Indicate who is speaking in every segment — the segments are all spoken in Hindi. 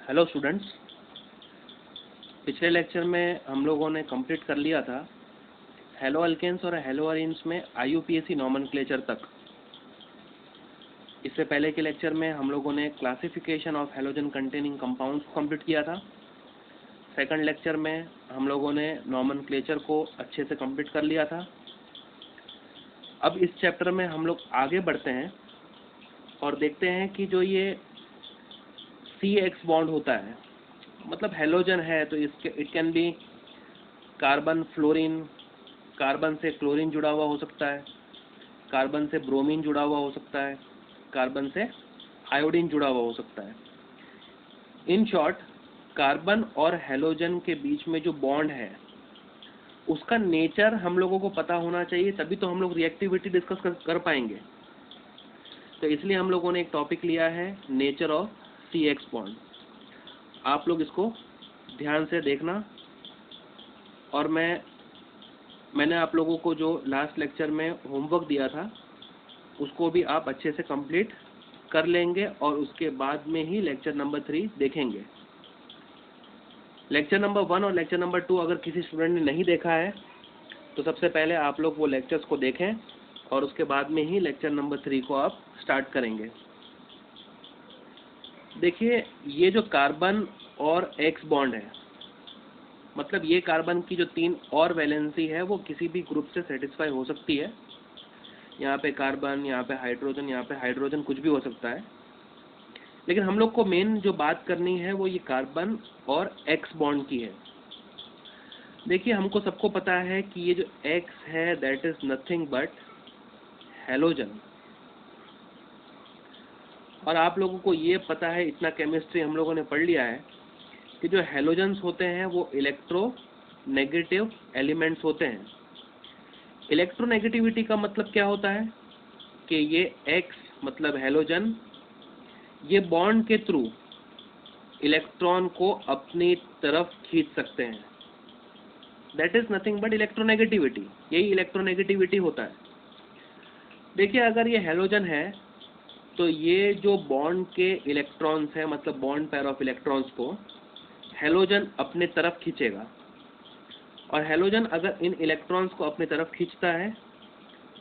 Speaker 1: हेलो स्टूडेंट्स, पिछले लेक्चर में हम लोगों ने कंप्लीट कर लिया था हेलो अल्केन्स और हेलो अरीन्स में IUPAC नॉमेनक्लेचर तक। इससे पहले के लेक्चर में हम लोगों ने classification of halogen containing compounds को कंप्लीट किया था। सेकंड लेक्चर में हम लोगों ने नॉमेनक्लेचर को अच्छे से कंप्लीट कर लिया था। अब इस चैप्टर में हम लोग आगे बढ़ते हैं और देखते हैं कि जो ये CX बॉन्ड होता है, मतलब हेलोजन है तो इसके it can be carbon fluorine, carbon से क्लोरीन जुड़ा हुआ हो सकता है, कार्बन से ब्रोमीन जुड़ा हुआ हो सकता है, कार्बन से आयोडीन जुड़ा हुआ हो सकता है। इन शॉर्ट, कार्बन और हेलोजन के बीच में जो बॉन्ड है उसका नेचर हम लोगों को पता होना चाहिए, तभी तो हम लोग रिएक्टिविटी डिस्कस कर पाएंगे। तो इसलिए हम लोगों ने एक टॉपिक लिया है नेचर ऑफ CX बॉन्ड। आप लोग इसको ध्यान से देखना, और मैंने आप लोगों को जो लास्ट लेक्चर में होमवर्क दिया था उसको भी आप अच्छे से कंप्लीट कर लेंगे और उसके बाद में ही लेक्चर नंबर 3 देखेंगे। लेक्चर नंबर 1 और लेक्चर नंबर 2 अगर किसी स्टूडेंट ने नहीं देखा है तो सबसे पहले आप लोग वो लेक्चर्स को देखें और उसके बाद में ही लेक्चर नंबर 3 को आप स्टार्ट करेंगे। देखिए, ये जो कार्बन और X बॉन्ड है, मतलब ये कार्बन की जो 3 और वैलेंसी है वो किसी भी ग्रुप से सेटिस्फाई हो सकती है। यहाँ पे कार्बन, यहाँ पे हाइड्रोजन, यहाँ पे हाइड्रोजन, कुछ भी हो सकता है। लेकिन हम लोग को मेन जो बात करनी है वो ये कार्बन और X बॉन्ड की है। देखिए, हमको सबको पता है कि ये जो X है that is nothing but halogen, और आप लोगों को ये पता है, इतना केमिस्ट्री हम लोगों ने पढ़ लिया है कि जो हेलोजन्स होते हैं वो इलेक्ट्रोनेगेटिव एलिमेंट्स होते हैं। इलेक्ट्रोनेगेटिविटी का मतलब क्या होता है कि ये X मतलब हेलोजन, ये बॉन्ड के थ्रू इलेक्ट्रॉन को अपनी तरफ खींच सकते हैं। That is nothing but electronegativity, यही इलेक्ट्रोनेगेटिविटी होता है। देखिए, अगर ये हेलोजन है तो ये जो बॉन्ड के इलेक्ट्रॉन्स हैं, मतलब बॉन्ड पेयर ऑफ इलेक्ट्रॉन्स को हेलोजन अपने तरफ खींचेगा, और हेलोजन अगर इन इलेक्ट्रॉन्स को अपनी तरफ खींचता है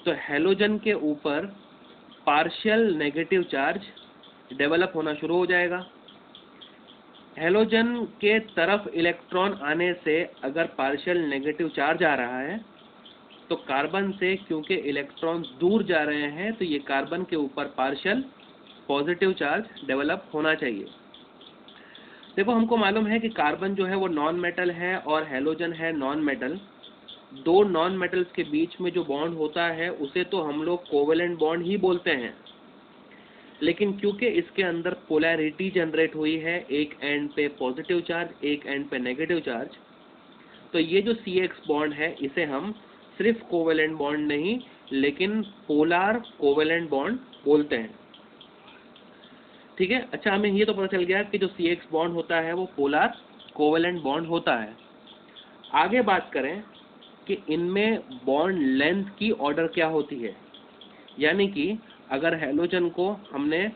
Speaker 1: तो हेलोजन के ऊपर पार्शियल नेगेटिव चार्ज डेवलप होना शुरू हो जाएगा। हेलोजन के तरफ इलेक्ट्रॉन आने से अगर पार्शियल नेगेटिव चार्ज आ रहा है तो कार्बन से, क्योंकि इलेक्ट्रॉन्स दूर जा रहे हैं, तो ये कार्बन के ऊपर पार्शियल पॉजिटिव चार्ज डेवलप होना चाहिए। देखो, हमको मालूम है कि कार्बन जो है वो नॉन मेटल है और हेलोजन है नॉन मेटल। दो नॉन मेटल्स के बीच में जो बॉन्ड होता है उसे तो हम लोग कोवेलेंट बॉन्ड ही बोलते हैं, लेकिन क्योंकि इसके अंदर पोलैरिटी जनरेट हुई है, एक एंड पे पॉजिटिव चार्ज, एक एंड पे नेगेटिव चार्ज, तो ये जो CX बॉन्ड है इसे हम सिर्फ कोवेलेंट बॉन्ड नहीं लेकिन पोलर कोवेलेंट बॉन्ड बोलते हैं। ठीक है, अच्छा, हमें ये तो पता चल गया कि जो CX बॉन्ड होता है वो पोलर कोवेलेंट बॉन्ड होता है। आगे बात करें कि इनमें बॉन्ड लेंथ की ऑर्डर क्या होती है, यानी कि अगर हेलोजन को हमने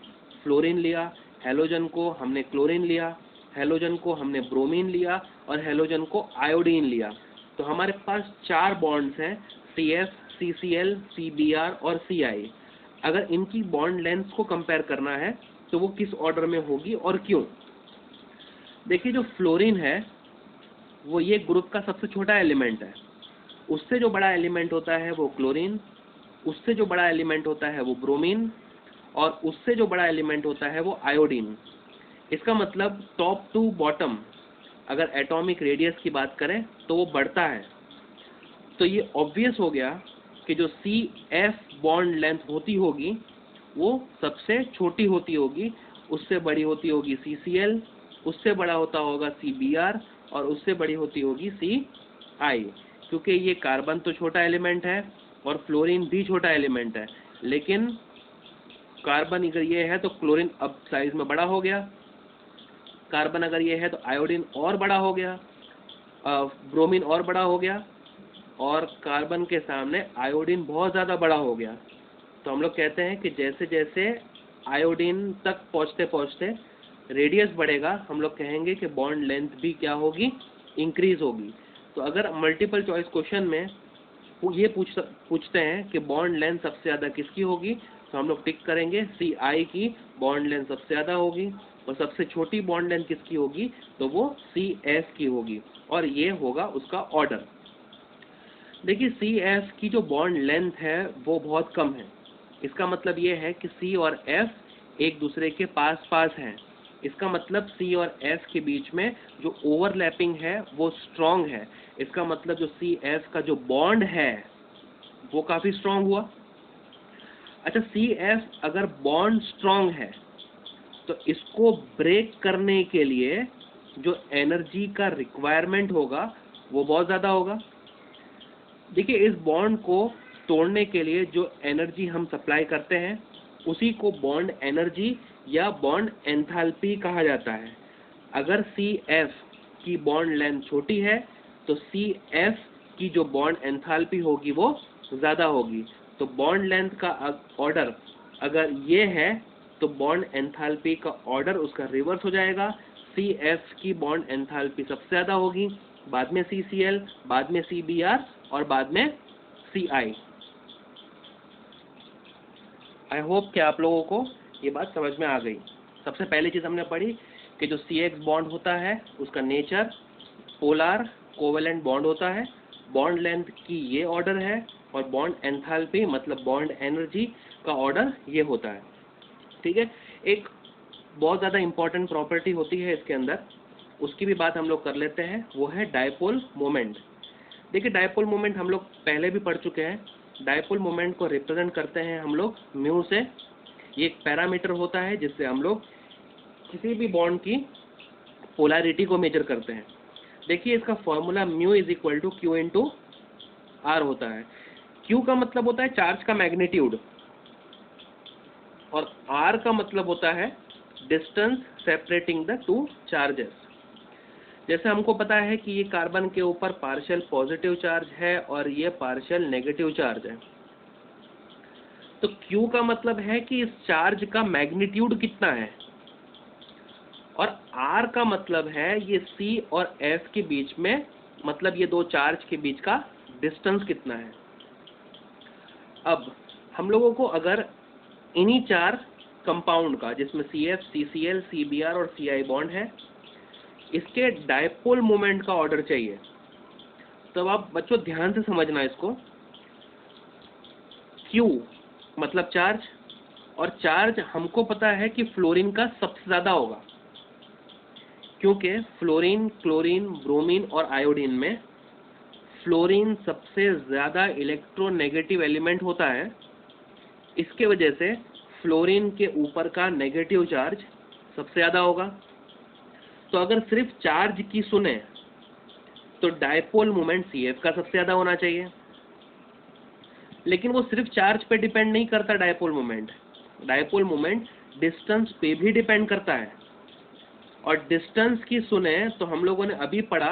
Speaker 1: फ्लोरीन लिया, हेलोजन को हमने क्लोरीन लिया, हेलोजन को हमने ब्रोमीन लिया और हेलोजन को आयोडीन लिया, तो हमारे पास 4 बॉन्ड्स हैं, CF, CCl, CBr और Ci। अगर इनकी बॉन्ड लेंथ को कंपेयर करना है तो वो किस ऑर्डर में होगी और क्यों? देखिए, जो फ्लोरीन है वो ये ग्रुप का सबसे छोटा एलिमेंट है। उससे जो बड़ा एलिमेंट होता है वो क्लोरीन, उससे जो बड़ा एलिमेंट होता है वो ब्रोमीन, और उससे जो बड़ा एलिमेंट होता है वो आयोडीन। इसका मतलब टॉप टू बॉटम अगर एटॉमिक रेडियस की बात करें तो वो बढ़ता है। तो ये ऑब्वियस हो गया कि जो CF बॉन्ड लेंथ होती होगी वो सबसे छोटी होती होगी, उससे बड़ी होती होगी CCl, उससे बड़ा होता होगा CBr और उससे बड़ी होती होगी Ci। क्योंकि ये कार्बन तो छोटा एलिमेंट है और फ्लोरीन भी छोटा एलिमेंट है, लेकिन कार्बन अगर ये है तो क्लोरीन अब साइज में बड़ा हो गया, कार्बन अगर ये है तो आयोडीन और बड़ा हो गया, ब्रोमीन और बड़ा हो गया, और कार्बन के सामने आयोडीन बहुत ज़्यादा बड़ा हो गया। तो हम लोग कहते हैं कि जैसे जैसे आयोडीन तक पहुँचते पहुँचते रेडियस बढ़ेगा हम लोग कहेंगे कि बॉन्ड लेंथ भी क्या होगी, इंक्रीज होगी। तो अगर मल्टीपल चॉइस क्वेश्चन में ये पूछते हैं कि बॉन्ड लेंथ सबसे ज़्यादा किसकी होगी, तो हम लोग टिक करेंगे CI की बॉन्ड लेंथ सबसे ज़्यादा होगी, और सबसे छोटी बॉन्ड लेंथ किसकी होगी, तो वो CS की होगी, और ये होगा उसका ऑर्डर। देखिए CS की जो बॉन्ड लेंथ है वो बहुत कम है, इसका मतलब ये है कि C और F एक दूसरे के पास पास हैं। इसका मतलब C और F के बीच में जो ओवरलैपिंग है वो स्ट्रॉन्ग है। इसका मतलब जो CF का जो बॉन्ड है वो काफ़ी स्ट्रॉन्ग हुआ। अच्छा, CF अगर बॉन्ड स्ट्रॉन्ग है तो इसको ब्रेक करने के लिए जो एनर्जी का रिक्वायरमेंट होगा वो बहुत ज़्यादा होगा। देखिए इस बॉन्ड को तोड़ने के लिए जो एनर्जी हम सप्लाई करते हैं उसी को बॉन्ड एनर्जी या बॉन्ड एंथैल्पी कहा जाता है। अगर CF की बॉन्ड लेंथ छोटी है तो CF की जो बॉन्ड एंथैल्पी होगी वो ज़्यादा होगी। तो बॉन्ड लेंथ का ऑर्डर अगर ये है तो बॉन्ड एंथैल्पी का ऑर्डर उसका रिवर्स हो जाएगा। CF की बॉन्ड एंथैल्पी सबसे ज़्यादा होगी, बाद में CCl, बाद में CBr और बाद में CI। आई होप कि आप लोगों को ये बात समझ में आ गई। सबसे पहली चीज़ हमने पढ़ी कि जो CX बॉन्ड होता है उसका नेचर पोलर कोवेलेंट बॉन्ड होता है, बॉन्ड लेंथ की ये ऑर्डर है, और बॉन्ड एंथैल्पी मतलब बॉन्ड एनर्जी का ऑर्डर ये होता है। ठीक है, एक बहुत ज़्यादा इंपॉर्टेंट प्रॉपर्टी होती है इसके अंदर, उसकी भी बात हम लोग कर लेते हैं, वो है डायपोल मोमेंट। देखिए डायपोल मोमेंट हम लोग पहले भी पढ़ चुके हैं। डायपोल मोमेंट को रिप्रेजेंट करते हैं हम लोग म्यू से। ये एक पैरामीटर होता है जिससे हम लोग किसी भी बॉन्ड की पोलैरिटी को मेजर करते हैं। देखिए इसका formula mu is equal to q into r होता है। क्यू का मतलब होता है चार्ज का मैग्नीट्यूड, और आर का मतलब होता है distance separating the two charges. जैसे हमको पता है कि ये कार्बन के ऊपर पार्शियल पॉजिटिव चार्ज है और ये पार्शियल नेगेटिव चार्ज है, तो Q का मतलब है कि इस चार्ज का मैग्नीट्यूड कितना है, और R का मतलब है ये C और F के बीच में, मतलब ये दो चार्ज के बीच का डिस्टेंस कितना है। अब हम लोगों को अगर इन्हीं चार कंपाउंड का, जिसमें CF, CCl, CBr और CI बॉन्ड है, इसके डायपोल मोमेंट का ऑर्डर चाहिए, तो आप बच्चों ध्यान से समझना इसको। Q मतलब चार्ज, और चार्ज हमको पता है कि फ्लोरीन का सबसे ज़्यादा होगा, क्योंकि फ्लोरीन, क्लोरीन, ब्रोमीन और आयोडीन में फ्लोरीन सबसे ज़्यादा इलेक्ट्रोनेगेटिव एलिमेंट होता है। इसके वजह से फ्लोरीन के ऊपर का नेगेटिव चार्ज सबसे ज़्यादा होगा। तो अगर सिर्फ चार्ज की सुने तो डायपोल मोमेंट CF का सबसे ज़्यादा होना चाहिए, लेकिन वो सिर्फ चार्ज पे डिपेंड नहीं करता। डायपोल मोमेंट डिस्टेंस पे भी डिपेंड करता है, और डिस्टेंस की सुने तो हम लोगों ने अभी पढ़ा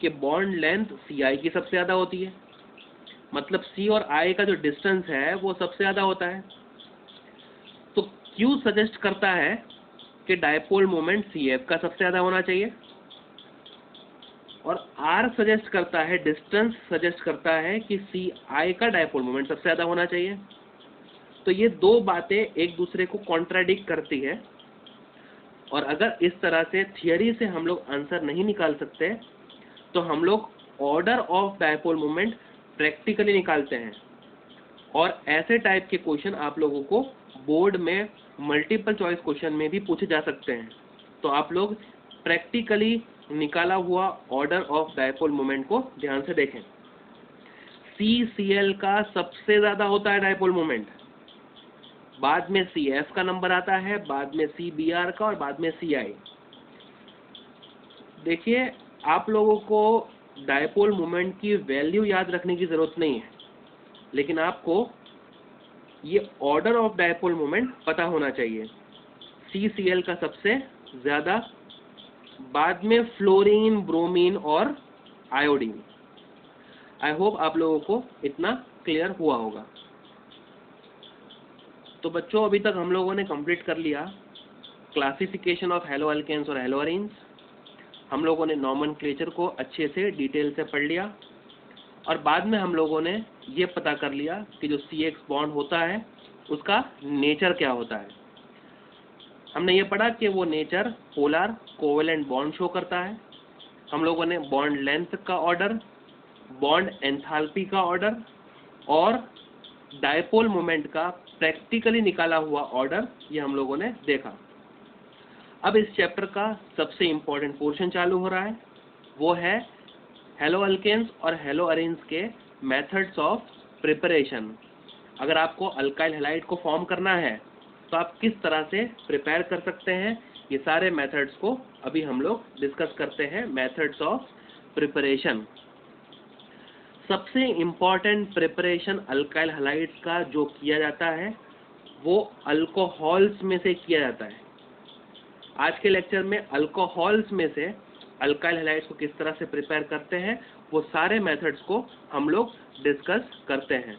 Speaker 1: कि बॉन्ड लेंथ CI की सबसे ज़्यादा होती है, मतलब C और I का जो डिस्टेंस है वो सबसे ज़्यादा होता है। तो Q सजेस्ट करता है कि डायपोल मोमेंट CF का सबसे ज़्यादा होना चाहिए, और R सजेस्ट करता है, डिस्टेंस सजेस्ट करता है कि CI का डायपोल मोमेंट सबसे ज़्यादा होना चाहिए। तो ये दो बातें एक दूसरे को कॉन्ट्राडिक्ट करती है, और अगर इस तरह से थियरी से हम लोग आंसर नहीं निकाल सकते तो हम लोग order of dipole moment practically निकालते हैं। और ऐसे टाइप के क्वेश्चन आप लोगों को बोर्ड में मल्टीपल चॉइस क्वेश्चन में भी पूछे जा सकते हैं, तो आप लोग प्रैक्टिकली निकाला हुआ ऑर्डर ऑफ डायपोल मोमेंट को ध्यान से देखें। CCl का सबसे ज़्यादा होता है डायपोल मोमेंट, बाद में CF का नंबर आता है, बाद में CBr का, और बाद में CI। देखिए आप लोगों को डायपोल मोमेंट की वैल्यू याद रखने की ज़रूरत नहीं है, लेकिन आपको ये ऑर्डर ऑफ डायपोल मोमेंट पता होना चाहिए। CCl का सबसे ज़्यादा, बाद में फ्लोरीन, ब्रोमीन और आयोडीन। आई होप आप लोगों को इतना क्लियर हुआ होगा। तो बच्चों अभी तक हम लोगों ने कंप्लीट कर लिया क्लासिफिकेशन ऑफ हेलो अल्केन्स और हेलो अरेन्स। हम लोगों ने नॉमेनक्लेचर को अच्छे से डिटेल से पढ़ लिया और बाद में हम लोगों ने ये पता कर लिया कि जो CX बॉन्ड होता है उसका नेचर क्या होता है। हमने ये पढ़ा कि वो nature polar covalent bond show करता है। हम लोगों ने बॉन्ड लेंथ का ऑर्डर, बॉन्ड एंथैल्पी का ऑर्डर और डायपोल मोमेंट का प्रैक्टिकली निकाला हुआ ऑर्डर ये हम लोगों ने देखा। अब इस चैप्टर का सबसे इम्पोर्टेंट पोर्शन चालू हो रहा है, वो है हेलो अल्केन्स और हेलो अरेन्स के मेथड्स ऑफ प्रिपरेशन। अगर आपको अल्काइल हैलाइड को फॉर्म करना है तो आप किस तरह से प्रिपेयर कर सकते हैं, ये सारे मेथड्स को अभी हम लोग डिस्कस करते हैं। Methods of preparation. सबसे इम्पॉर्टेंट प्रिपरेशन अल्काइल हैलाइड्स का जो किया जाता है वो अल्कोहल्स में से किया जाता है। आज के लेक्चर में अल्कोहल्स में से अल्काइल हैलाइड्स को किस तरह से प्रिपेयर करते हैं वो सारे मेथड्स को हम लोग डिस्कस करते हैं।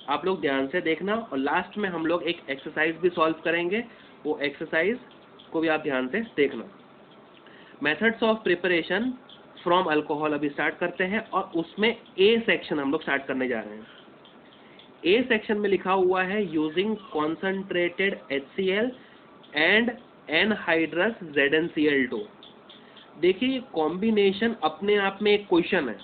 Speaker 1: आप लोग ध्यान से देखना और लास्ट में हम लोग एक एक्सरसाइज भी सॉल्व करेंगे, वो एक्सरसाइज को भी आप ध्यान से देखना। Methods of preparation from alcohol अभी स्टार्ट करते हैं और उसमें ए सेक्शन हम लोग स्टार्ट करने जा रहे हैं। ए सेक्शन में लिखा हुआ है using concentrated HCl and anhydrous ZnCl2। देखिए ये कॉम्बिनेशन अपने आप में एक क्वेश्चन है।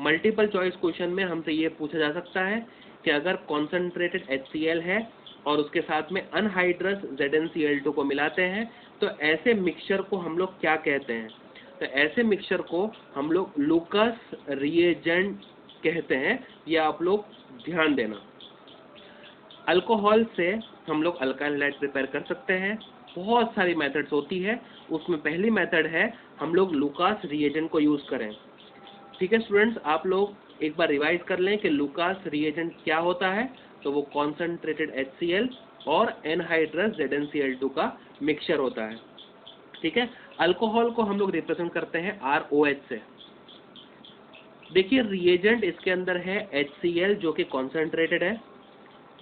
Speaker 1: मल्टीपल चॉइस क्वेश्चन में हमसे ये पूछा जा सकता है कि अगर कॉन्सेंट्रेटेड HCl है और उसके साथ में अनहाइड्रस ZnCl2 को मिलाते हैं तो ऐसे मिक्सचर को हम लोग क्या कहते हैं? तो ऐसे मिक्सचर को हम लोग लुकास रिएजेंट कहते हैं। ये आप लोग ध्यान देना। अल्कोहल से हम लोग अल्काइल हैलाइड प्रिपेयर कर सकते हैं। बहुत सारी मेथड्स होती है, उसमें पहली मेथड है हम लोग लुकास रिएजेंट को यूज करें। ठीक है स्टूडेंट्स, आप लोग एक बार रिवाइज कर लें कि लुकास रिएजेंट क्या होता है। तो वो कॉन्सेंट्रेटेड HCl और एनहाइड्रस ZnCl2 का मिक्सचर होता है। ठीक है, अल्कोहल को हम लोग रिप्रेजेंट करते हैं ROH से। देखिए रिएजेंट इसके अंदर है HCl जो कि कॉन्सेंट्रेटेड है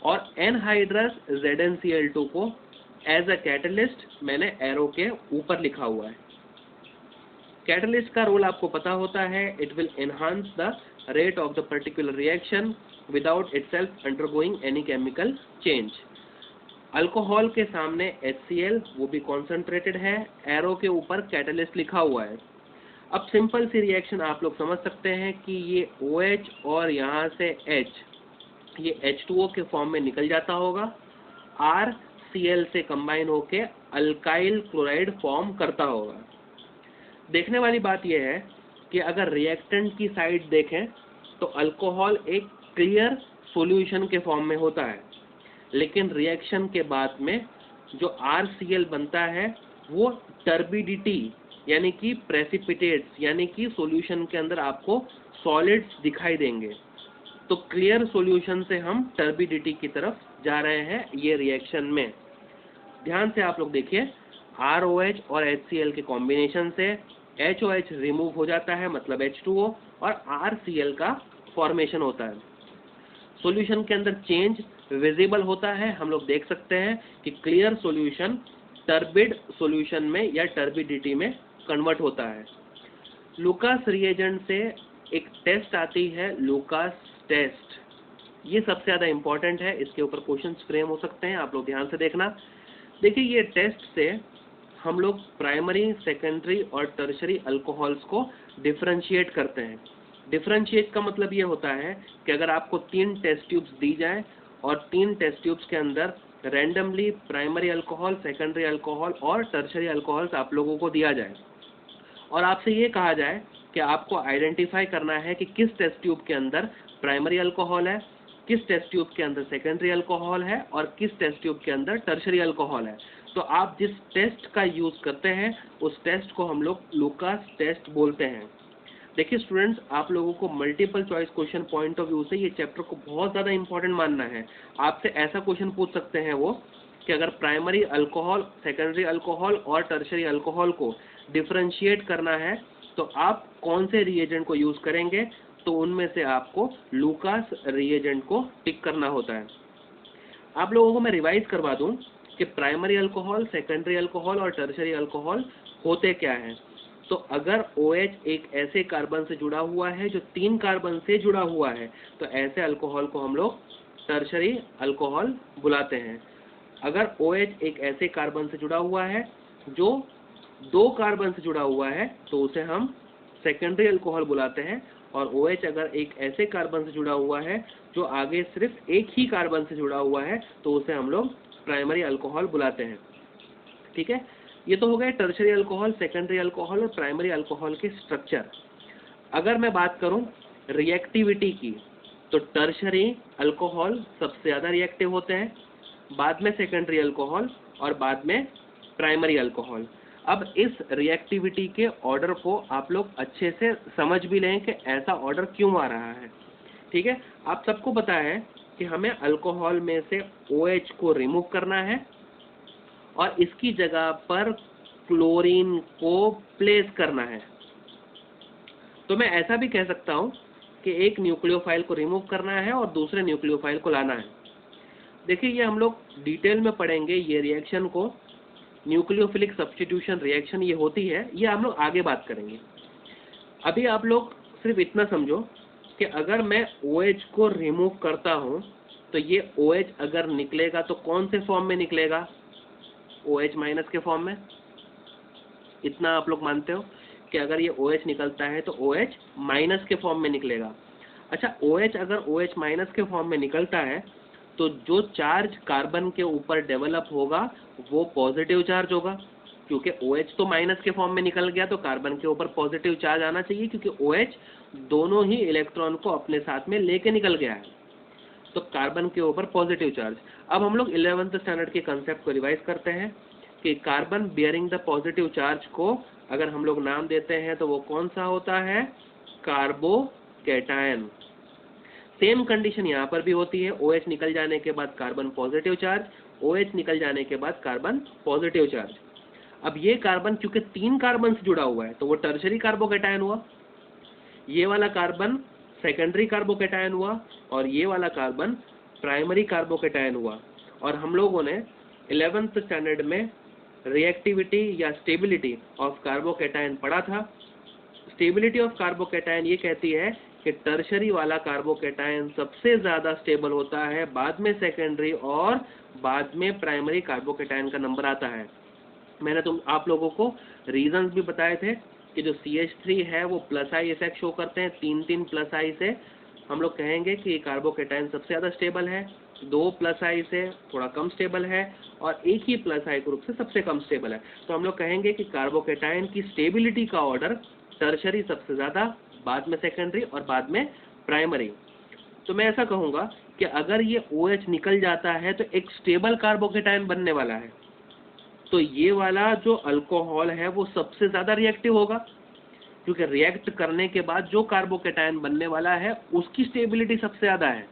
Speaker 1: और एनहाइड्रस ZnCl2 को एज अ कैटलिस्ट मैंने एरो के ऊपर लिखा हुआ है। कैटलिस्ट का रोल आपको पता होता है, it will enhance the rate of the particular reaction without itself undergoing any chemical change. Alcohol के सामने HCl वो भी कॉन्सेंट्रेटेड है, एरो के ऊपर कैटलिस्ट लिखा हुआ है। अब सिंपल सी रिएक्शन आप लोग समझ सकते हैं कि ये OH और यहाँ से H ये H2O के फॉर्म में निकल जाता होगा, RCl से कंबाइन होके अल्काइल क्लोराइड फॉर्म करता होगा। देखने वाली बात यह है कि अगर रिएक्टेंट की साइड देखें तो अल्कोहल एक क्लियर सॉल्यूशन के फॉर्म में होता है, लेकिन रिएक्शन के बाद में जो RCl बनता है वो टर्बिडिटी यानी कि प्रेसिपिटेट्स यानी कि सॉल्यूशन के अंदर आपको सॉलिड्स दिखाई देंगे। तो क्लियर सॉल्यूशन से हम टर्बिडिटी की तरफ जा रहे हैं ये रिएक्शन में। ध्यान से आप लोग देखिए, ROH और HCl के कॉम्बिनेशन से HOH रिमूव हो जाता है, मतलब H2O, और RCl का फॉर्मेशन होता है। सॉल्यूशन के अंदर चेंज विजिबल होता है, हम लोग देख सकते हैं कि क्लियर सॉल्यूशन टर्बिड सॉल्यूशन में या टर्बिडिटी में कन्वर्ट होता है। लुकास रिएजेंट से एक टेस्ट आती है, लुकास टेस्ट। ये सबसे ज़्यादा इंपॉर्टेंट है, इसके ऊपर क्वेश्चंस फ्रेम हो सकते हैं, आप लोग ध्यान से देखना। देखिए ये टेस्ट से हम लोग प्राइमरी, सेकेंडरी और टर्शरी अल्कोहल्स को डिफरेंशिएट करते हैं। डिफरेंशिएट का मतलब ये होता है कि अगर आपको 3 टेस्ट ट्यूब्स दी जाए और 3 टेस्ट ट्यूब्स के अंदर randomly primary alcohol, secondary alcohol और टर्शरी अल्कोहल्स आप लोगों को दिया जाए और आपसे ये कहा जाए कि आपको आइडेंटिफाई करना है कि किस टेस्ट ट्यूब के अंदर प्राइमरी अल्कोहल है, किस टेस्ट ट्यूब के अंदर सेकेंडरी अल्कोहल है और किस टेस्ट ट्यूब के अंदर टर्शरी अल्कोहल है। तो आप जिस टेस्ट का यूज करते हैं उस टेस्ट को हम लोग लुकास टेस्ट बोलते हैं। देखिए स्टूडेंट्स, आप लोगों को multiple choice question point of view से ये चैप्टर को बहुत ज़्यादा इंपॉर्टेंट मानना है। आपसे ऐसा क्वेश्चन पूछ सकते हैं वो कि अगर प्राइमरी अल्कोहल, सेकेंडरी अल्कोहल और टर्शरी अल्कोहल को डिफरेंशिएट करना है तो आप कौन से रिएजेंट को यूज करेंगे, तो उनमें से आपको लुकास रिएजेंट को टिक करना होता है। आप लोगों को मैं रिवाइज करवा दूं कि प्राइमरी अल्कोहल, सेकेंडरी अल्कोहल और टर्शरी अल्कोहल होते क्या हैं। तो अगर OH एक ऐसे कार्बन से जुड़ा हुआ है जो 3 कार्बन से जुड़ा हुआ है, तो ऐसे अल्कोहल को हम लोग टर्शरी अल्कोहल बुलाते हैं। अगर OH एक ऐसे कार्बन से जुड़ा हुआ है जो 2 कार्बन से जुड़ा हुआ है, तो उसे हम सेकेंडरी अल्कोहल बुलाते हैं। और OH अगर एक ऐसे कार्बन से जुड़ा हुआ है जो आगे सिर्फ एक ही कार्बन से जुड़ा हुआ है, तो उसे हम लोग प्राइमरी अल्कोहल बुलाते हैं। ठीक है, ये तो हो गए टर्शरी अल्कोहल, सेकेंडरी अल्कोहल और प्राइमरी अल्कोहल के स्ट्रक्चर। अगर मैं बात करूं रिएक्टिविटी की, तो टर्शरी अल्कोहल सबसे ज़्यादा रिएक्टिव होते हैं, बाद में सेकेंडरी अल्कोहल और बाद में प्राइमरी अल्कोहल। अब इस रिएक्टिविटी के ऑर्डर को आप लोग अच्छे से समझ भी लें कि ऐसा ऑर्डर क्यों आ रहा है। ठीक है, आप सबको पता है कि हमें अल्कोहल में से OH को रिमूव करना है और इसकी जगह पर क्लोरीन को प्लेस करना है। तो मैं ऐसा भी कह सकता हूं कि एक न्यूक्लियोफाइल को रिमूव करना है और दूसरे न्यूक्लियोफाइल को लाना है। देखिए, ये हम लोग डिटेल में पढ़ेंगे, ये रिएक्शन को न्यूक्लियोफिलिक सब्स्टिट्यूशन रिएक्शन ये होती है, ये हम लोग आगे बात करेंगे। अभी आप लोग सिर्फ इतना समझो कि अगर मैं OH को रिमूव करता हूं, तो ये OH अगर निकलेगा तो कौन से फॉर्म में निकलेगा? OH माइनस के फॉर्म में। इतना आप लोग मानते हो कि अगर ये OH निकलता है तो OH माइनस के फॉर्म में निकलेगा। अच्छा, OH अगर OH माइनस के फॉर्म में निकलता है तो जो चार्ज कार्बन के ऊपर डेवलप होगा वो पॉजिटिव चार्ज होगा, क्योंकि OH तो माइनस के फॉर्म में निकल गया तो कार्बन के ऊपर पॉजिटिव चार्ज आना चाहिए, क्योंकि OH दोनों ही इलेक्ट्रॉन को अपने साथ में लेके निकल गया है, तो कार्बन के ऊपर पॉजिटिव चार्ज। अब हम लोग 11th स्टैंडर्ड के कंसेप्ट को रिवाइज करते हैं कि carbon bearing the positive charge को अगर हम लोग नाम देते हैं तो वो कौन सा होता है? कार्बोकैटायन। सेम कंडीशन यहाँ पर भी होती है, OH निकल जाने के बाद कार्बन पॉजिटिव चार्ज, OH निकल जाने के बाद कार्बन पॉजिटिव चार्ज। अब ये कार्बन क्योंकि 3 कार्बन से जुड़ा हुआ है तो वो टर्शरी कार्बोकैटायन हुआ, ये वाला कार्बन सेकेंडरी कार्बोकैटायन हुआ और ये वाला कार्बन प्राइमरी कार्बोकैटायन हुआ। और हम लोगों ने 11th स्टैंडर्ड में रिएक्टिविटी या स्टेबिलिटी ऑफ कार्बोकैटायन पढ़ा था। स्टेबिलिटी ऑफ कार्बोकैटायन ये कहती है कि टर्शरी वाला कार्बोकैटायन सबसे ज़्यादा स्टेबल होता है, बाद में सेकेंडरी और बाद में प्राइमरी कार्बोकैटायन का नंबर आता है। मैंने आप लोगों को रीजंस भी बताए थे कि जो CH3 है वो प्लस आई इफेक्ट शो करते हैं, 3 प्लस आई से हम लोग कहेंगे कि कार्बोकैटायन सबसे ज़्यादा स्टेबल है, 2 प्लस आई से थोड़ा कम स्टेबल है और एक ही प्लस आई ग्रुप से सबसे कम स्टेबल है। तो हम लोग कहेंगे कि कार्बोकैटायन की स्टेबिलिटी का ऑर्डर टर्शरी सबसे ज़्यादा, बाद में सेकेंडरी और बाद में प्राइमरी। तो मैं ऐसा कहूँगा कि अगर ये OH निकल जाता है तो एक स्टेबल कार्बोकैटायन बनने वाला है, तो ये वाला जो अल्कोहल है वो सबसे ज़्यादा रिएक्टिव होगा, क्योंकि रिएक्ट करने के बाद जो कार्बोकैटायन बनने वाला है उसकी स्टेबिलिटी सबसे ज़्यादा है।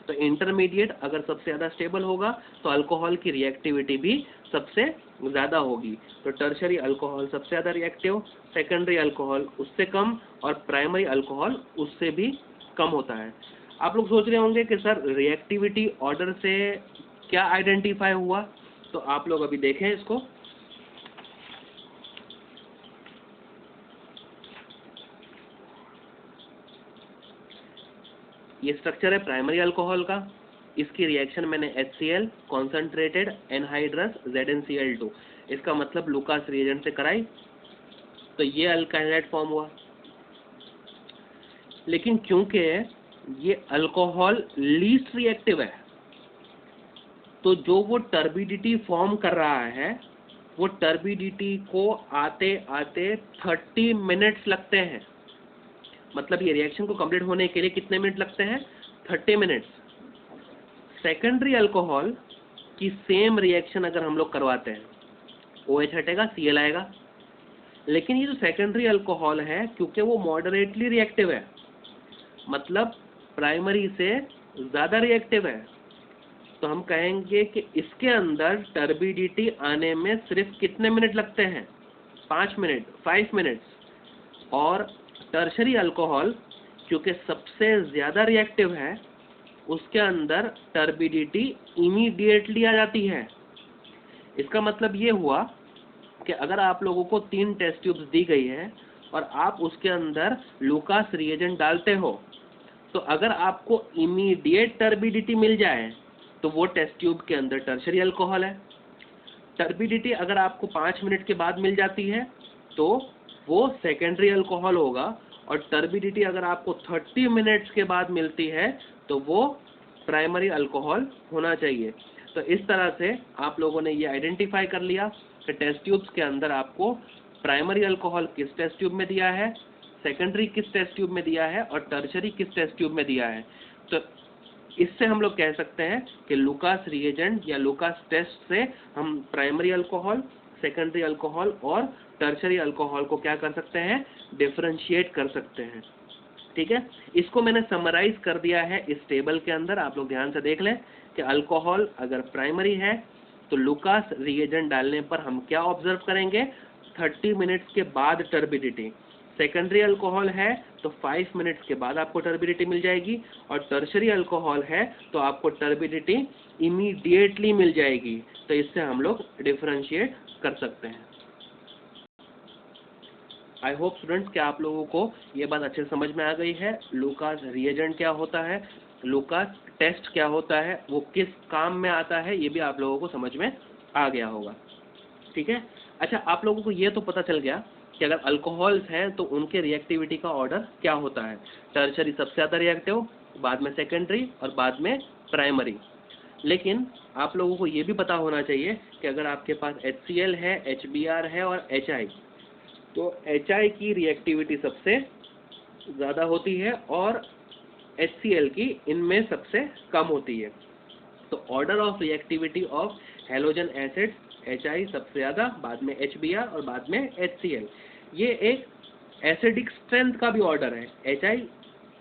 Speaker 1: तो इंटरमीडिएट अगर सबसे ज़्यादा स्टेबल होगा तो अल्कोहल की रिएक्टिविटी भी सबसे ज़्यादा होगी। तो टर्शरी अल्कोहल सबसे ज़्यादा रिएक्टिव, सेकेंडरी अल्कोहल उससे कम और प्राइमरी अल्कोहल उससे भी कम होता है। आप लोग सोच रहे होंगे कि सर रिएक्टिविटी ऑर्डर से क्या आइडेंटिफाई हुआ, तो आप लोग अभी देखें इसको। ये स्ट्रक्चर है प्राइमरी अल्कोहल का, इसकी रिएक्शन मैंने HCl कॉन्सेंट्रेटेड एनहाइड्रस ZnCl2, इसका मतलब लुकास रिएजेंट से कराई, तो ये अल्काइलाइड फॉर्म हुआ। लेकिन क्योंकि ये अल्कोहल लीस्ट रिएक्टिव है, तो जो वो टर्बिडिटी फॉर्म कर रहा है वो टर्बिडिटी को आते आते 30 मिनट्स लगते हैं। मतलब ये रिएक्शन को कंप्लीट होने के लिए कितने मिनट लगते हैं? 30 मिनट्स। सेकेंडरी अल्कोहल की सेम रिएक्शन अगर हम लोग करवाते हैं, OH हटेगा, Cl आएगा, लेकिन ये जो सेकेंडरी अल्कोहल है क्योंकि वो मॉडरेटली रिएक्टिव है, मतलब प्राइमरी से ज़्यादा रिएक्टिव है, तो हम कहेंगे कि इसके अंदर टर्बिडिटी आने में सिर्फ कितने मिनट लगते हैं? 5 मिनट, 5 मिनट्स। और टर्शरी अल्कोहल क्योंकि सबसे ज़्यादा रिएक्टिव है, उसके अंदर टर्बिडिटी इमीडिएटली आ जाती है, इसका मतलब ये हुआ कि अगर आप लोगों को 3 टेस्ट ट्यूब्स दी गई है और आप उसके अंदर लूकास रिएजेंट डालते हो, तो अगर आपको इमीडिएट टर्बिडिटी मिल जाए तो वो टेस्ट ट्यूब के अंदर टर्शरी अल्कोहल है। टर्बिडिटी अगर आपको 5 मिनट के बाद मिल जाती है तो वो सेकेंडरी अल्कोहल होगा, और टर्बिडिटी अगर आपको 30 मिनट्स के बाद मिलती है तो वो प्राइमरी अल्कोहल होना चाहिए। तो इस तरह से आप लोगों ने ये आइडेंटिफाई कर लिया कि टेस्ट ट्यूब्स के अंदर आपको प्राइमरी अल्कोहल किस टेस्ट ट्यूब में दिया है, सेकेंडरी किस टेस्ट ट्यूब में दिया है, और टर्शरी किस टेस्ट ट्यूब में दिया है। तो इससे हम लोग कह सकते हैं कि लूकास रिएजेंट या लूकास टेस्ट से हम प्राइमरी अल्कोहल, सेकेंडरी अल्कोहल और टर्शरी अल्कोहल को क्या कर सकते हैं, डिफरेंशिएट कर सकते हैं। ठीक है, इसको मैंने समराइज कर दिया है इस टेबल के अंदर, आप लोग ध्यान से देख लें कि अल्कोहल अगर प्राइमरी है तो लूकास रिएजेंट डालने पर हम क्या ऑब्जर्व करेंगे, 30 मिनट्स के बाद टर्बिडिटी। सेकेंडरी अल्कोहल है तो 5 मिनट्स के बाद आपको टर्बिडिटी मिल जाएगी, और टर्शरी अल्कोहल है तो आपको टर्बिडिटी इमीडिएटली मिल जाएगी। तो इससे हम लोग डिफरेंशिएट कर सकते हैं। आई होप स्टूडेंट्स कि आप लोगों को ये बात अच्छे समझ में आ गई है, लूकास रिएजेंट क्या होता है, लूकास टेस्ट क्या होता है, वो किस काम में आता है, ये भी आप लोगों को समझ में आ गया होगा। ठीक है, अच्छा आप लोगों को ये तो पता चल गया कि अगर अल्कोहल्स हैं तो उनके रिएक्टिविटी का ऑर्डर क्या होता है, टर्शरी सबसे ज़्यादा रिएक्टिव, बाद में सेकेंडरी और बाद में प्राइमरी। लेकिन आप लोगों को ये भी पता होना चाहिए कि अगर आपके पास HCl है, HBr है और HI, तो HI की रिएक्टिविटी सबसे ज़्यादा होती है और HCl की इनमें सबसे कम होती है। तो order of reactivity of halogen acid, HI सबसे ज़्यादा, बाद में HBr और बाद में HCl। ये एक एसिडिक स्ट्रेंथ का भी ऑर्डर है, HI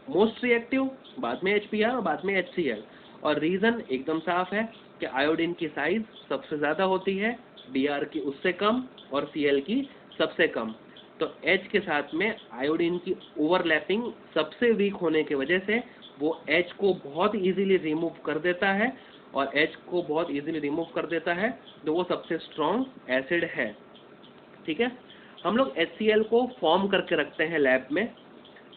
Speaker 1: मोस्ट रिएक्टिव, बाद में HBr और बाद में HCl। और रीज़न एकदम साफ है कि आयोडीन की साइज सबसे ज़्यादा होती है, Br की उससे कम और Cl की सबसे कम। तो H के साथ में आयोडीन की ओवरलैपिंग सबसे वीक होने की वजह से वो H को बहुत इजीली रिमूव कर देता है, और H को बहुत इजीली रिमूव कर देता है तो वो सबसे स्ट्रॉन्ग एसिड है। ठीक है, हम लोग HCl को फॉर्म करके रखते हैं लैब में,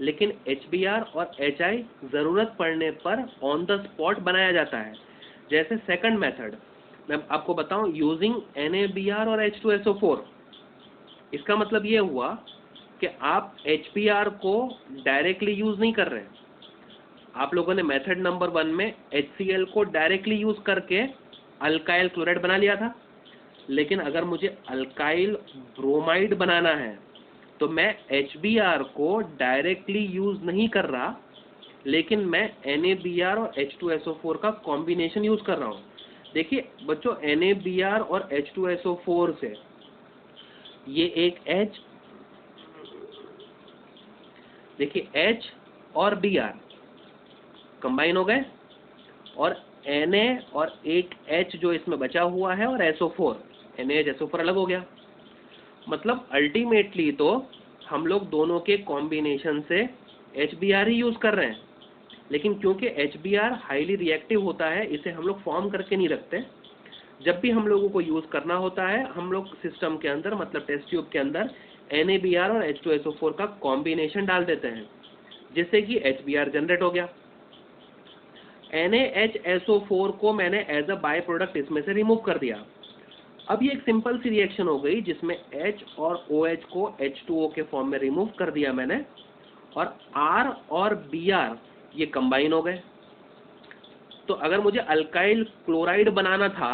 Speaker 1: लेकिन HBr और HI ज़रूरत पड़ने पर ऑन द स्पॉट बनाया जाता है। जैसे सेकंड मेथड मैं आपको बताऊं, यूजिंग NaBr और H2SO4। इसका मतलब ये हुआ कि आप HBr को डायरेक्टली यूज़ नहीं कर रहे, आप लोगों ने मेथड नंबर 1 में HCl को डायरेक्टली यूज़ करके अल्काइल क्लोराइड बना लिया था। लेकिन अगर मुझे अल्काइल ब्रोमाइड बनाना है तो मैं HBr को डायरेक्टली यूज़ नहीं कर रहा, लेकिन मैं NaBr और H2SO4 का कॉम्बिनेशन यूज़ कर रहा हूँ। देखिए बच्चों, NaBr और H2SO4 से ये एक H, देखिए H और Br कंबाइन हो गए, और Na और एक H जो इसमें बचा हुआ है और SO4, NaHSO4 अलग हो गया। मतलब अल्टीमेटली तो हम लोग दोनों के कॉम्बिनेशन से HBr ही यूज़ कर रहे हैं, लेकिन क्योंकि HBr हाईली रिएक्टिव होता है इसे हम लोग फॉर्म करके नहीं रखते। जब भी हम लोगों को यूज़ करना होता है हम लोग सिस्टम के अंदर, मतलब टेस्ट ट्यूब के अंदर NaBr और H2SO4 का कॉम्बिनेशन डाल देते हैं, जिससे कि HBr जनरेट हो गया। NaHSO4 को मैंने एज अ बाय प्रोडक्ट इसमें से रिमूव कर दिया। अब ये एक सिंपल सी रिएक्शन हो गई जिसमें H और OH को H2O के फॉर्म में रिमूव कर दिया मैंने, और R और Br ये कंबाइन हो गए। तो अगर मुझे अल्काइल क्लोराइड बनाना था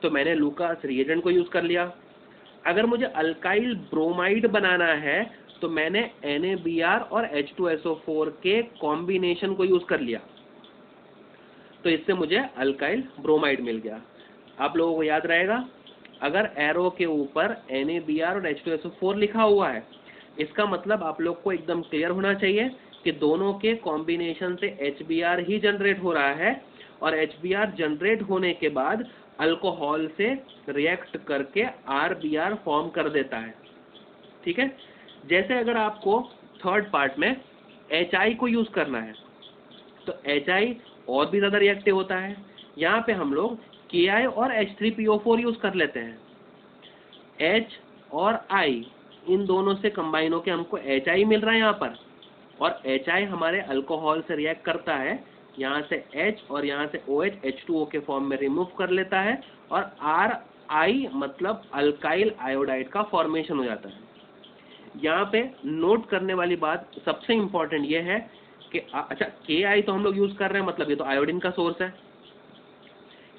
Speaker 1: तो मैंने लूकास रिएजेंट को यूज़ कर लिया। अगर मुझे अल्काइल ब्रोमाइड बनाना है तो मैंने NaBr और H2SO4 के कॉम्बिनेशन को यूज़ कर लिया, तो इससे मुझे अल्काइल ब्रोमाइड मिल गया। आप लोगों को याद रहेगा, अगर एरो के ऊपर NaBr और H2SO4 लिखा हुआ है, इसका मतलब आप लोग को एकदम क्लियर होना चाहिए कि दोनों के कॉम्बिनेशन से HBr ही जनरेट हो रहा है, और HBr जनरेट होने के बाद अल्कोहल से रिएक्ट करके RBr फॉर्म कर देता है। ठीक है, जैसे अगर आपको थर्ड पार्ट में HI को यूज़ करना है तो HI और भी ज़्यादा रिएक्टिव होता है। यहाँ पे हम लोग Ki और H3PO4 यूज कर लेते हैं। H और I इन दोनों से कंबाइन होकर हमको HI मिल रहा है यहाँ पर, और HI हमारे अल्कोहल से रिएक्ट करता है, यहाँ से H और यहाँ से OH H2O के फॉर्म में रिमूव कर लेता है, और RI मतलब अल्काइल आयोडाइड का फॉर्मेशन हो जाता है। यहाँ पे नोट करने वाली बात सबसे इंपॉर्टेंट ये है कि अच्छा Ki तो हम लोग यूज कर रहे हैं, मतलब ये तो आयोडीन का सोर्स है।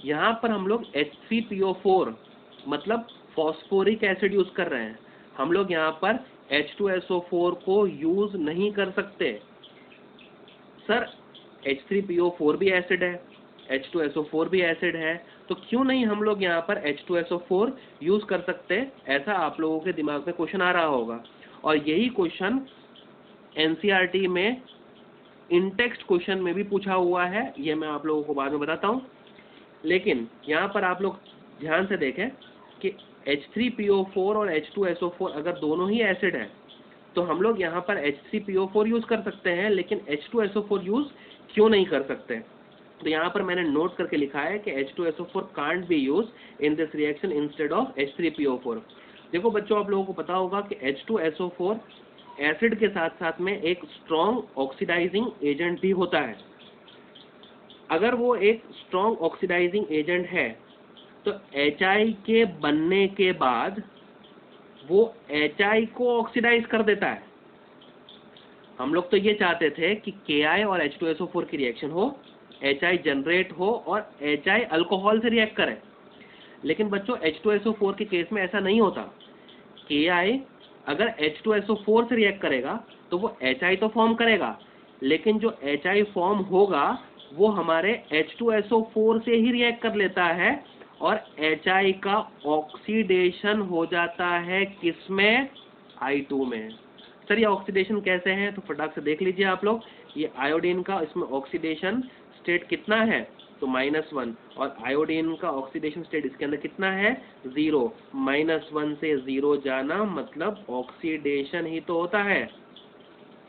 Speaker 1: यहाँ पर हम लोग H3PO4 मतलब फॉस्फोरिक एसिड यूज कर रहे हैं। हम लोग यहाँ पर H2SO4 को यूज नहीं कर सकते। सर H3PO4 भी एसिड है, H2SO4 भी एसिड है, तो क्यों नहीं हम लोग यहाँ पर H2SO4 यूज कर सकते? ऐसा आप लोगों के दिमाग में क्वेश्चन आ रहा होगा, और यही क्वेश्चन एनसीईआरटी में इन-टेक्स्ट क्वेश्चन में भी पूछा हुआ है, ये मैं आप लोगों को बाद में बताता हूँ। लेकिन यहाँ पर आप लोग ध्यान से देखें कि H3PO4 और H2SO4 अगर दोनों ही एसिड है तो हम लोग यहाँ पर H3PO4 यूज कर सकते हैं, लेकिन H2SO4 यूज क्यों नहीं कर सकते? तो यहाँ पर मैंने नोट करके लिखा है कि H2SO4 can't be use in this reaction instead of H3PO4। देखो बच्चों, आप लोगों को पता होगा कि H2SO4 एसिड के साथ साथ में एक स्ट्रॉन्ग ऑक्सीडाइजिंग एजेंट भी होता है। अगर वो एक स्ट्रॉन्ग ऑक्सीडाइजिंग एजेंट है तो HI के बनने के बाद वो HI को ऑक्सीडाइज कर देता है। हम लोग तो ये चाहते थे कि Ki और H2SO4 की रिएक्शन हो, HI जनरेट हो और HI अल्कोहल से रिएक्ट करे। लेकिन बच्चों H2SO4 के केस में ऐसा नहीं होता। Ki अगर H2SO4 से रिएक्ट करेगा तो वो HI तो फॉर्म करेगा, लेकिन जो HI फॉर्म होगा वो हमारे H2SO4 से ही रिएक्ट कर लेता है, और HI का ऑक्सीडेशन हो जाता है किसमें? I2 में। सर ये ऑक्सीडेशन कैसे है? तो फटाक से देख लीजिए आप लोग। ये आयोडीन का इसमें ऑक्सीडेशन स्टेट कितना है? तो -1, और आयोडीन का ऑक्सीडेशन स्टेट इसके अंदर कितना है? 0। -1 से 0 जाना मतलब ऑक्सीडेशन ही तो होता है।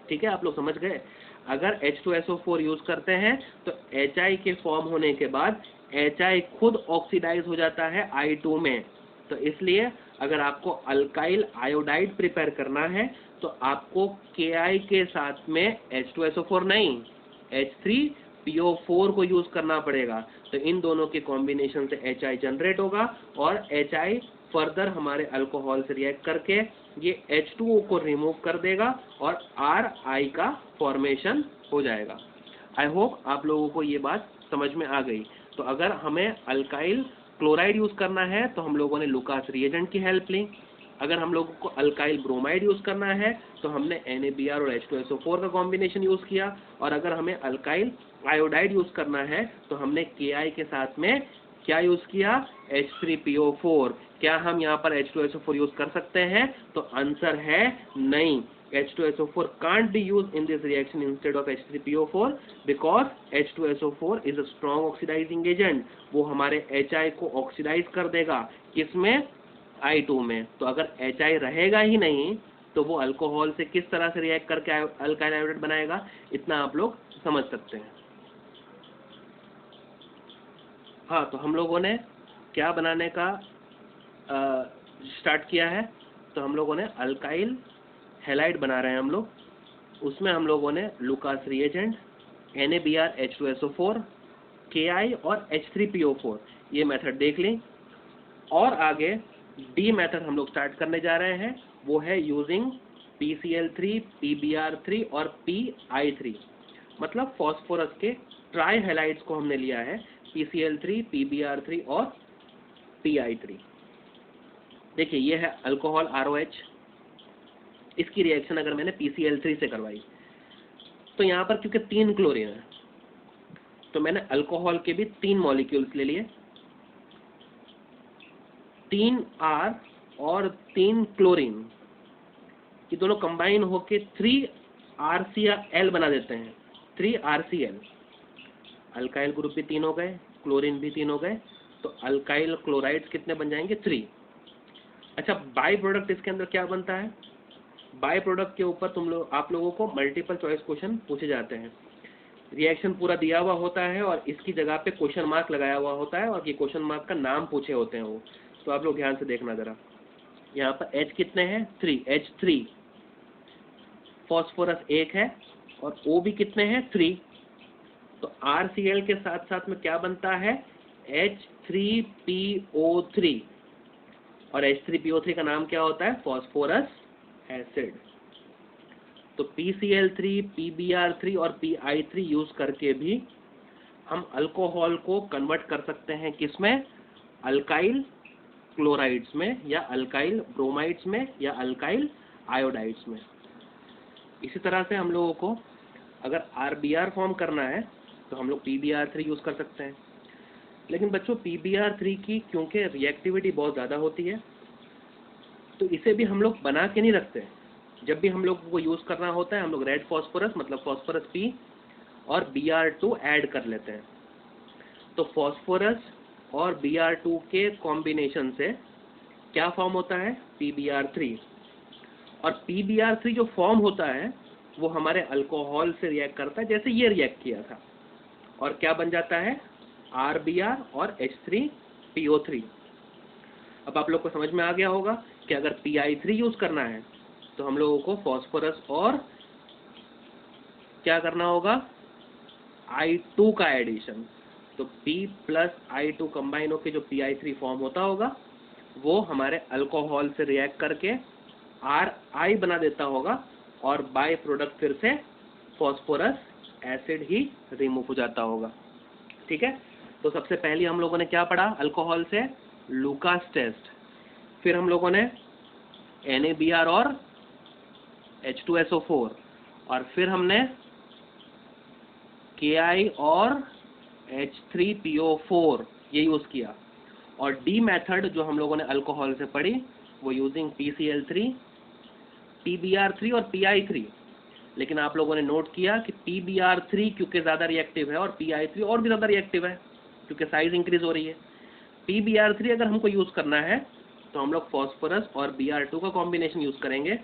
Speaker 1: ठीक है, आप लोग समझ गए? अगर H2SO4 यूज करते हैं तो HI के फॉर्म होने के बाद HI खुद ऑक्सीडाइज हो जाता है I2 में। तो इसलिए अगर आपको अल्काइल आयोडाइड प्रिपेयर करना है तो आपको Ki के साथ में H2SO4 नहीं, H3PO4 को यूज करना पड़ेगा। तो इन दोनों के कॉम्बिनेशन से HI जनरेट होगा, और HI फर्दर हमारे अल्कोहल से रिएक्ट करके ये H2O को रिमूव कर देगा और RI का फॉर्मेशन हो जाएगा। आई होप आप लोगों को ये बात समझ में आ गई। तो अगर हमें अल्काइल क्लोराइड यूज करना है तो हम लोगों ने लुकास रिएजेंट की हेल्प ली। अगर हम लोगों को अल्काइल ब्रोमाइड यूज करना है तो हमने NaBr और H2SO4 का कॉम्बिनेशन यूज किया, और अगर हमें अल्काइल आयोडाइड यूज करना है तो हमने Ki के साथ में क्या यूज किया? H3PO4। क्या हम यहाँ पर H2SO4 यूज कर सकते हैं? तो आंसर है नहीं। H2SO4 can't be used in this reaction instead of H3PO4 because H2SO4 is a strong oxidizing agent। वो हमारे HI को ऑक्सीडाइज कर देगा, किसमें? I2 में। तो अगर HI रहेगा ही नहीं तो वो अल्कोहल से किस तरह से रिएक्ट करके अल्काइल आयोडाइड बनाएगा? इतना आप लोग समझ सकते हैं। हाँ, तो हम लोगों ने क्या बनाने का स्टार्ट किया है? तो हम लोगों ने अल्काइल हैलाइड बना रहे हैं हम लोग। उसमें हम लोगों ने Lucas reagent, NaBr H2SO4, Ki और H3PO4 ये मेथड देख लें। और आगे डी मेथड हम लोग स्टार्ट करने जा रहे हैं, वो है यूजिंग PCl3, PBr3 और PI3। मतलब फॉस्फोरस के ट्राई हैलाइड्स को हमने लिया है, PCl3, PBr3 और PI3। देखिए ये है अल्कोहल ROH। इसकी रिएक्शन अगर मैंने PCl3 से करवाई तो यहाँ पर क्योंकि 3 क्लोरीन है तो मैंने अल्कोहल के भी 3 मॉलिक्यूल्स ले लिए, 3 R और 3 क्लोरीन, ये दोनों कंबाइन होके 3 RCl बना देते हैं, 3 RCl। अल्काइल ग्रुप भी 3 हो गए, क्लोरीन भी 3 हो गए, तो अल्काइल क्लोराइड्स कितने बन जाएंगे? 3। अच्छा, बाई प्रोडक्ट इसके अंदर क्या बनता है? बाई प्रोडक्ट के ऊपर आप लोगों को मल्टीपल चॉइस क्वेश्चन पूछे जाते हैं। रिएक्शन पूरा दिया हुआ होता है और इसकी जगह पे क्वेश्चन मार्क लगाया हुआ होता है और ये क्वेश्चन मार्क का नाम पूछे होते हैं वो। तो आप लोग ध्यान से देखना ज़रा, यहाँ पर H कितने हैं 3, H3, फॉस्फोरस 1 है और O भी कितने हैं 3। तो RCl के साथ साथ में क्या बनता है H3PO3 और H3PO3 का नाम क्या होता है फॉस्फोरस एसिड। तो PCl3, PBr3 और PI3 यूज करके भी हम अल्कोहल को कन्वर्ट कर सकते हैं किसमें, अल्काइल क्लोराइड्स में या अल्काइल ब्रोमाइड्स में या अल्काइल आयोडाइड्स में। इसी तरह से हम लोगों को अगर RBr फॉर्म करना है तो हम लोग PBr3 यूज कर सकते हैं। लेकिन बच्चों PBr3 की क्योंकि रिएक्टिविटी बहुत ज़्यादा होती है तो इसे भी हम लोग बना के नहीं रखते। जब भी हम लोग को यूज़ करना होता है हम लोग रेड फॉस्फोरस मतलब फॉस्फोरस P और Br2 ऐड कर लेते हैं। तो फॉस्फोरस और Br2 के कॉम्बिनेशन से क्या फॉर्म होता है PBr3, और PBr3 जो फॉर्म होता है वो हमारे अल्कोहल से रिएक्ट करता है, जैसे ये रिएक्ट किया था, और क्या बन जाता है RBr और H3PO3। अब आप लोग को समझ में आ गया होगा कि अगर PI3 यूज करना है तो हम लोगों को फॉस्फोरस और क्या करना होगा I2 का एडिशन। तो P प्लस I2 कंबाइन होकर जो PI3 फॉर्म होता होगा वो हमारे अल्कोहल से रिएक्ट करके RI बना देता होगा और बाय प्रोडक्ट फिर से फॉस्फोरस एसिड ही रिमूव हो जाता होगा। ठीक है, तो सबसे पहले हम लोगों ने क्या पढ़ा अल्कोहल से, लुकास टेस्ट, फिर हम लोगों ने NaBr और H2SO4, और फिर हमने Ki और H3PO4 ये यूज किया, और डी मेथड जो हम लोगों ने अल्कोहल से पढ़ी वो यूजिंग PCl3, PBr3 और PI3। लेकिन आप लोगों ने नोट किया कि PBr3 क्योंकि ज़्यादा रिएक्टिव है और PI3 और भी ज़्यादा रिएक्टिव है क्योंकि साइज इंक्रीज हो रही है। PBr3 अगर हमको यूज़ करना है तो हम लोग फॉस्फोरस और Br2 का कॉम्बिनेशन यूज़ करेंगे,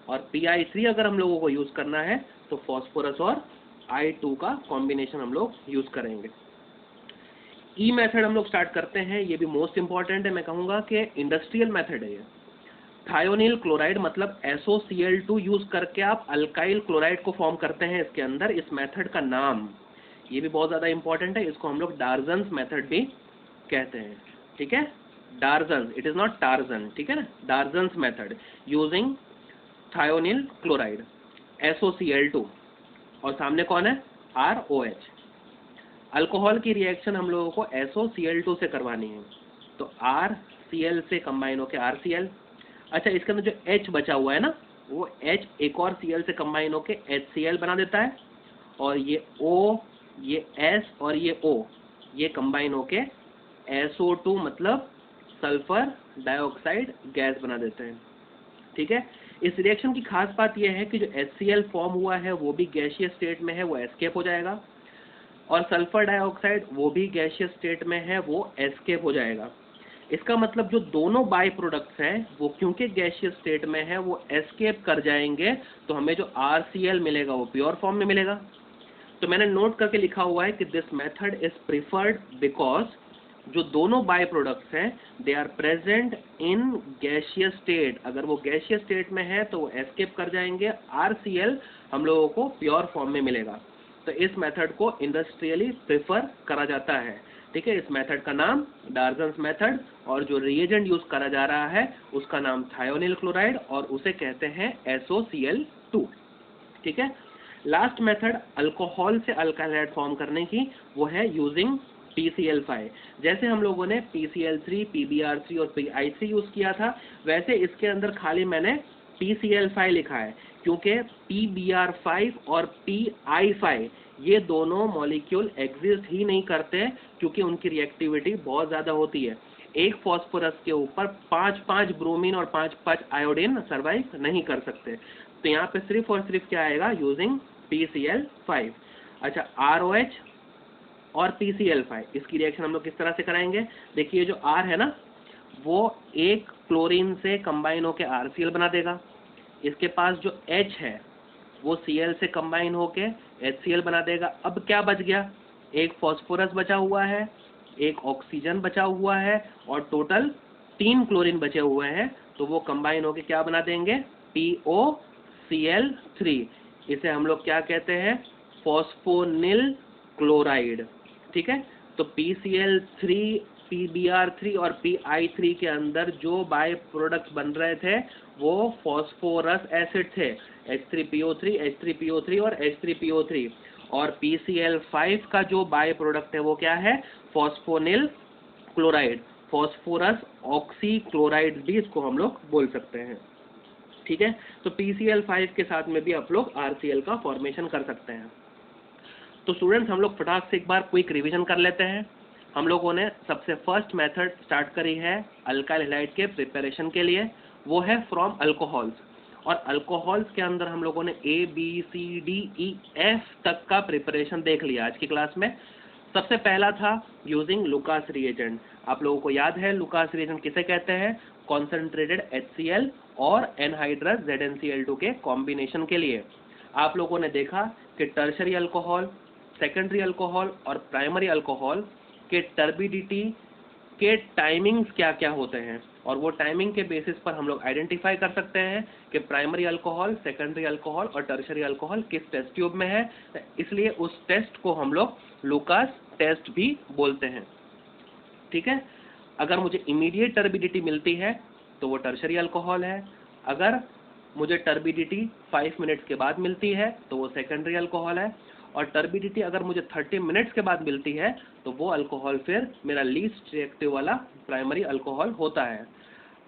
Speaker 1: और PI3 अगर हम लोगों को यूज़ करना है तो फॉस्फोरस और I2 का कॉम्बिनेशन हम लोग यूज़ करेंगे। ई मेथड हम लोग स्टार्ट करते हैं, ये भी मोस्ट इंपॉर्टेंट है, मैं कहूँगा कि इंडस्ट्रियल मेथड है ये। थायोनिल क्लोराइड मतलब SOCl2 यूज करके आप अल्काइल क्लोराइड को फॉर्म करते हैं इसके अंदर। इस मेथड का नाम ये भी बहुत ज़्यादा इंपॉर्टेंट है, इसको हम लोग डार्जन्स मेथड भी कहते हैं। ठीक है, Darzens, it is not Tarzan, ठीक है ना, Darzens method using thionyl chloride SOCl2, और सामने कौन है ROH। अल्कोहल की रिएक्शन हम लोगों को SOCl2 से करवानी है, तो RCl से कंबाइन होकर RCl। अच्छा, इसके अंदर जो H बचा हुआ है ना वो H एक और Cl से कंबाइन होके HCl बना देता है, और ये O, ये S और ये O ये कंबाइन होके SO2 मतलब सल्फर डाइऑक्साइड गैस बना देते हैं। ठीक है, इस रिएक्शन की खास बात यह है कि जो HCl फॉर्म हुआ है वो भी गैसियस स्टेट में है, वो एस्केप हो जाएगा, और सल्फर डाइऑक्साइड वो भी गैसियस स्टेट में है, वो एस्केप हो जाएगा। इसका मतलब जो दोनों बाय प्रोडक्ट्स हैं वो क्योंकि गैसियस स्टेट में है वो एस्केप कर जाएंगे, तो हमें जो RCl मिलेगा वो प्योर फॉर्म में मिलेगा। तो मैंने नोट करके लिखा हुआ है कि this method is preferred because जो दोनों बाय प्रोडक्ट्स हैं they are present in gaseous state. अगर वो गैसियस स्टेट में है तो वो एस्केप कर जाएंगे, RCl हम लोगों को प्योर फॉर्म में मिलेगा। तो इस मेथड को इंडस्ट्रियली प्रेफर करा जाता है। ठीक है, इस मेथड का नाम डार्जन्स मेथड, और जो रिएजेंट यूज करा जा रहा है उसका नाम थायोनिल क्लोराइड और उसे कहते हैं SOCl2। ठीक है, लास्ट मेथड अल्कोहल से अल्काइल फॉर्म करने की वो है यूजिंग PCl5। जैसे हम लोगों ने PCl3, PBr3 और PI3 यूज किया था, वैसे इसके अंदर खाली मैंने PCl5 लिखा है क्योंकि PBr5 और PI5 ये दोनों मॉलिक्यूल एग्जिस्ट ही नहीं करते क्योंकि उनकी रिएक्टिविटी बहुत ज़्यादा होती है। एक फॉस्फोरस के ऊपर 5-5 ब्रोमीन और 5-5 आयोडीन सर्वाइव नहीं कर सकते। तो यहाँ पे सिर्फ और सिर्फ क्या आएगा यूजिंग PCl5। अच्छा, ROH और PCl5 इसकी रिएक्शन हम लोग किस तरह से कराएंगे, देखिए जो R है ना वो एक क्लोरीन से कंबाइन होके RCl बना देगा, इसके पास जो H है वो Cl से कंबाइन होके HCl बना देगा। अब क्या बच गया, एक फॉस्फोरस बचा हुआ है, एक ऑक्सीजन बचा हुआ है और टोटल 3 क्लोरीन बचे हुए हैं, तो वो कंबाइन होके क्या बना देंगे, POCl3। इसे हम लोग क्या कहते हैं, फॉस्फोनिल क्लोराइड। ठीक है, तो PCl3, PBr3 और PI3 के अंदर जो बाय प्रोडक्ट्स बन रहे थे वो फॉस्फोरस एसिड थे, H3PO3, H3PO3 और H3PO3। और PCl5 का जो बाय प्रोडक्ट है वो क्या है, फॉस्फोनिल क्लोराइड, फॉस्फोरस ऑक्सी क्लोराइड भी इसको हम लोग बोल सकते हैं। ठीक है, तो PCl5 के साथ में भी आप लोग RCl का फॉर्मेशन कर सकते हैं। तो स्टूडेंट्स, हम लोग फटाक से एक बार क्विक रिवीजन कर लेते हैं। हम लोगों ने सबसे फर्स्ट मेथड स्टार्ट करी है अल्काइल हैलाइड के प्रिपरेशन के लिए, वो है फ्रॉम अल्कोहल्स। और अल्कोहल्स के अंदर हम लोगों ने ABCDEF तक का प्रिपरेशन देख लिया आज की क्लास में। सबसे पहला था यूजिंग लुकास रिएजेंट। आप लोगों को याद है लुकास रिएजेंट किसे कहते हैं, कॉन्सेंट्रेटेड HCl और एनहाइड्रस ZnCl2 के कॉम्बिनेशन के लिए। आप लोगों ने देखा कि टर्शरी अल्कोहल, सेकेंडरी अल्कोहल और प्राइमरी अल्कोहल के टर्बिडिटी के टाइमिंग्स क्या क्या होते हैं, और वो टाइमिंग के बेसिस पर हम लोग आइडेंटिफाई कर सकते हैं कि प्राइमरी अल्कोहल, सेकेंडरी अल्कोहल और टर्शरी अल्कोहल किस टेस्ट ट्यूब में है। इसलिए उस टेस्ट को हम लोग लुकास टेस्ट भी बोलते हैं। ठीक है, अगर मुझे इमीडिएट टर्बिडिटी मिलती है तो वो टर्शरी अल्कोहल है, अगर मुझे टर्बिडिटी 5 मिनट्स के बाद मिलती है तो वो सेकेंडरी अल्कोहल है, और टर्बिडिटी अगर मुझे 30 मिनट्स के बाद मिलती है तो वो अल्कोहल फिर मेरा लीस्ट रिएक्टिव वाला प्राइमरी अल्कोहल होता है।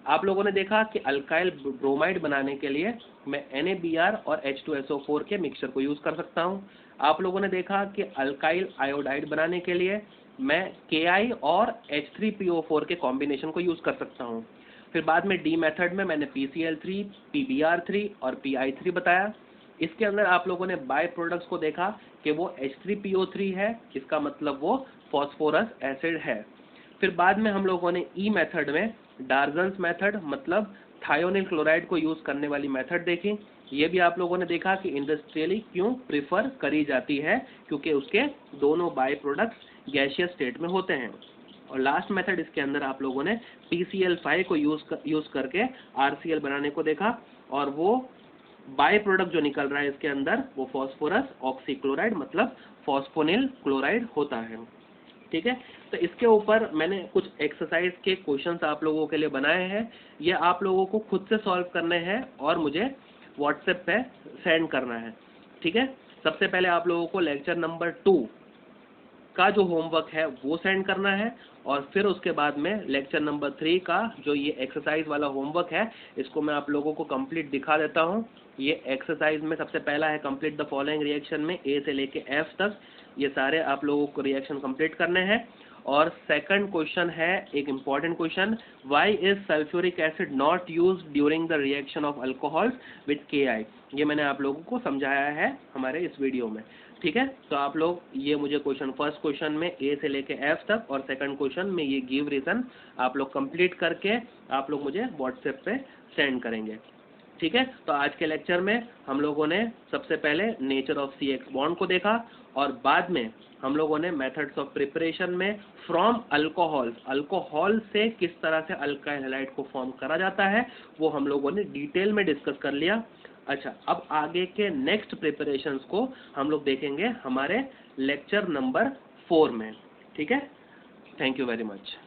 Speaker 1: आप लोगों ने देखा कि अल्काइल ब्रोमाइड बनाने के लिए मैं NaBr और H2SO4 के मिक्सचर को यूज कर सकता हूं। आप लोगों ने देखा कि अल्काइल आयोडाइड बनाने के लिए मैं Ki और H3PO4 के कॉम्बिनेशन को यूज कर सकता हूं। फिर बाद में डी मेथड में मैंने PCl3, PBr3 और PI3 बताया। इसके अंदर आप लोगों ने बाय प्रोडक्ट्स को देखा कि वो H3PO3 है, इसका मतलब वो फॉस्फोरस एसिड है। फिर बाद में हम लोगों ने ई मेथड में डार्जन्स मेथड मतलब थायोनिल क्लोराइड को यूज करने वाली मेथड देखी। ये भी आप लोगों ने देखा कि इंडस्ट्रियली क्यों प्रिफर करी जाती है, क्योंकि उसके दोनों बाय प्रोडक्ट्स गैसियस स्टेट में होते हैं। और लास्ट मेथड इसके अंदर आप लोगों ने PCl5 को यूज करके RCl बनाने को देखा, और वो बाय प्रोडक्ट जो निकल रहा है इसके अंदर वो फॉस्फोरस ऑक्सीक्लोराइड मतलब फॉस्फोनिल क्लोराइड होता है। ठीक है, तो इसके ऊपर मैंने कुछ एक्सरसाइज के क्वेश्चंस आप लोगों के लिए बनाए हैं। ये आप लोगों को खुद से सॉल्व करने हैं और मुझे व्हाट्सएप पे सेंड करना है। ठीक है, सबसे पहले आप लोगों को लेक्चर नंबर 2 का जो होमवर्क है वो सेंड करना है, और फिर उसके बाद में लेक्चर नंबर 3 का जो ये एक्सरसाइज वाला होमवर्क है इसको मैं आप लोगों को कंप्लीट दिखा देता हूँ। ये एक्सरसाइज में सबसे पहला है कंप्लीट द फॉलोइंग रिएक्शन में A से लेके F तक, ये सारे आप लोगों को रिएक्शन कंप्लीट करने हैं। और सेकंड क्वेश्चन है एक important question, why is sulphuric acid not used during the reaction of alcohols with Ki। ये मैंने आप लोगों को समझाया है हमारे इस वीडियो में। ठीक है, तो आप लोग ये मुझे क्वेश्चन फर्स्ट क्वेश्चन में A से लेके F तक और सेकंड क्वेश्चन में ये गिव रीजन आप लोग कंप्लीट करके आप लोग मुझे व्हाट्सएप पे सेंड करेंगे। ठीक है, तो आज के लेक्चर में हम लोगों ने सबसे पहले नेचर ऑफ CX बॉन्ड को देखा, और बाद में हम लोगों ने मेथड्स ऑफ प्रिपरेशन में फ्रॉम अल्कोहल से किस तरह से अल्काइल हैलाइड को फॉर्म करा जाता है वो हम लोगों ने डिटेल में डिस्कस कर लिया। अच्छा, अब आगे के नेक्स्ट प्रिपरेशंस को हम लोग देखेंगे हमारे लेक्चर नंबर 4 में। ठीक है, थैंक यू वेरी मच।